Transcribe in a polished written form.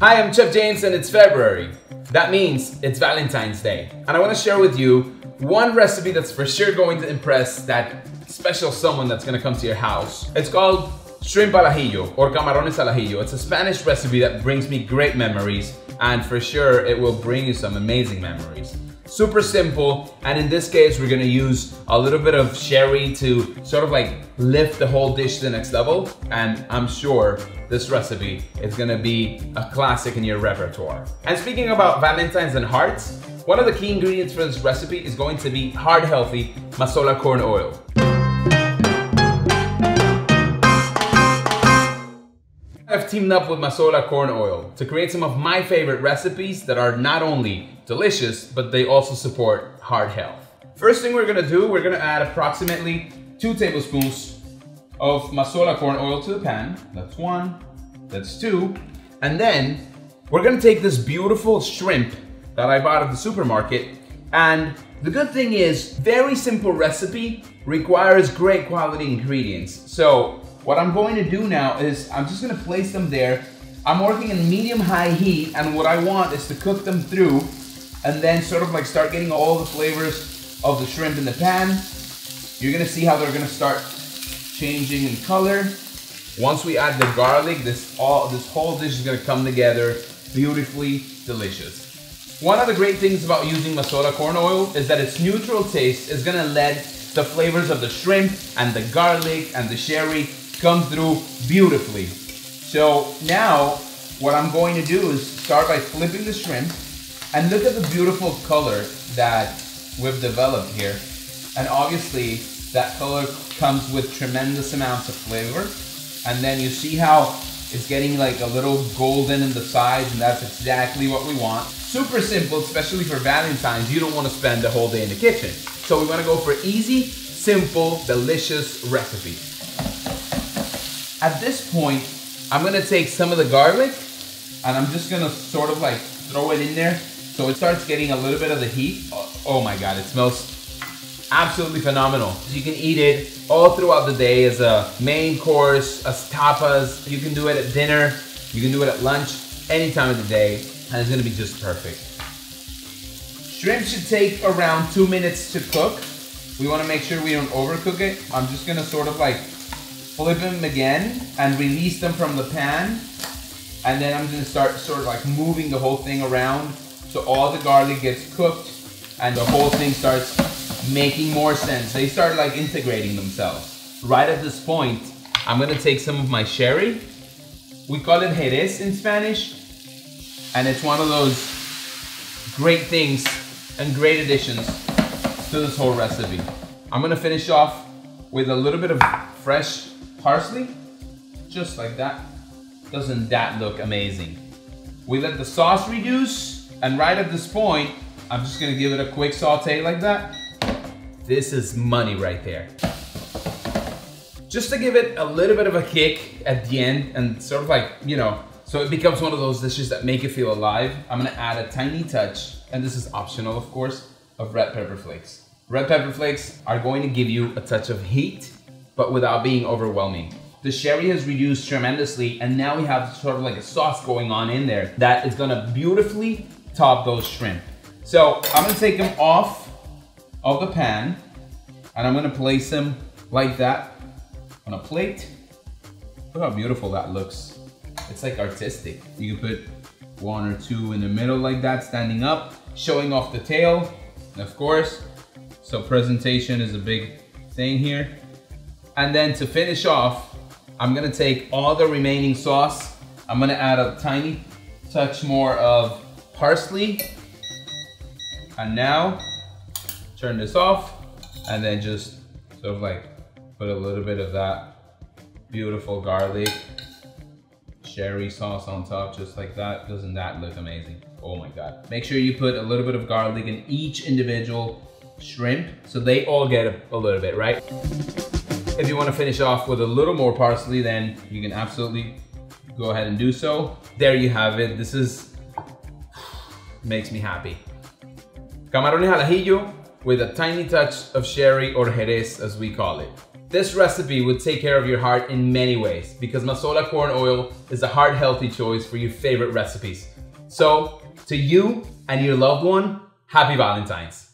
Hi, I'm Chef James and it's February. That means it's Valentine's Day. And I want to share with you one recipe that's for sure going to impress that special someone that's going to come to your house. It's called shrimp al ajillo or camarones al ajillo. It's a Spanish recipe that brings me great memories, and for sure it will bring you some amazing memories. Super simple, and in this case we're gonna use a little bit of sherry to sort of like lift the whole dish to the next level, and I'm sure this recipe is gonna be a classic in your repertoire. And speaking about Valentine's and hearts, one of the key ingredients for this recipe is going to be heart healthy Mazola corn oil. I've teamed up with Mazola corn oil to create some of my favorite recipes that are not only delicious, but they also support heart health. First thing we're gonna do, we're gonna add approximately 2 tablespoons of Mazola corn oil to the pan. That's 1, that's 2. And then we're gonna take this beautiful shrimp that I bought at the supermarket, and the good thing is, very simple recipe requires great quality ingredients. So what I'm going to do now is I'm just going to place them there. I'm working in medium-high heat, and what I want is to cook them through and then sort of like start getting all the flavors of the shrimp in the pan. You're going to see how they're going to start changing in color. Once we add the garlic, this whole dish is going to come together beautifully delicious. One of the great things about using Mazola corn oil is that its neutral taste is going to let the flavors of the shrimp and the garlic and the sherry come through beautifully. So now what I'm going to do is start by flipping the shrimp, and look at the beautiful color that we've developed here. And obviously that color comes with tremendous amounts of flavor. And then you see how it's getting like a little golden in the sides, and that's exactly what we want. Super simple, especially for Valentine's. You don't want to spend the whole day in the kitchen. So we want to go for easy, simple, delicious recipe. At this point, I'm gonna take some of the garlic and I'm just gonna sort of like throw it in there so it starts getting a little bit of the heat. Oh my God, it smells absolutely phenomenal. You can eat it all throughout the day as a main course, as tapas. You can do it at dinner, you can do it at lunch, any time of the day, and it's gonna be just perfect. Shrimp should take around 2 minutes to cook. We wanna make sure we don't overcook it. I'm just gonna sort of like flip them again and release them from the pan. And then I'm gonna start sort of like moving the whole thing around so all the garlic gets cooked and the whole thing starts making more sense. They start like integrating themselves. Right at this point, I'm gonna take some of my sherry. We call it Jerez in Spanish. And it's one of those great things and great additions to this whole recipe. I'm gonna finish off with a little bit of fresh parsley, just like that. Doesn't that look amazing? We let the sauce reduce, and right at this point, I'm just gonna give it a quick saute like that. This is money right there. Just to give it a little bit of a kick at the end and sort of like, you know, so it becomes one of those dishes that make you feel alive, I'm gonna add a tiny touch, and this is optional of course, of red pepper flakes. Red pepper flakes are going to give you a touch of heat, but without being overwhelming. The sherry has reduced tremendously, and now we have sort of like a sauce going on in there that is gonna beautifully top those shrimp. So I'm gonna take them off of the pan, and I'm gonna place them like that on a plate. Look how beautiful that looks. It's like artistic. You can put 1 or 2 in the middle like that, standing up, showing off the tail, of course. So presentation is a big thing here. And then to finish off, I'm gonna take all the remaining sauce. I'm gonna add a tiny touch more of parsley. And now, turn this off, and then just sort of like put a little bit of that beautiful garlic, sherry sauce on top, just like that. Doesn't that look amazing? Oh my God. Make sure you put a little bit of garlic in each individual shrimp so they all get a little bit, right? If you want to finish off with a little more parsley, then you can absolutely go ahead and do so. There you have it. This makes me happy. Camarones al ajillo with a tiny touch of sherry or Jerez, as we call it. This recipe would take care of your heart in many ways because Mazola corn oil is a heart-healthy choice for your favorite recipes. So, to you and your loved one, happy Valentine's.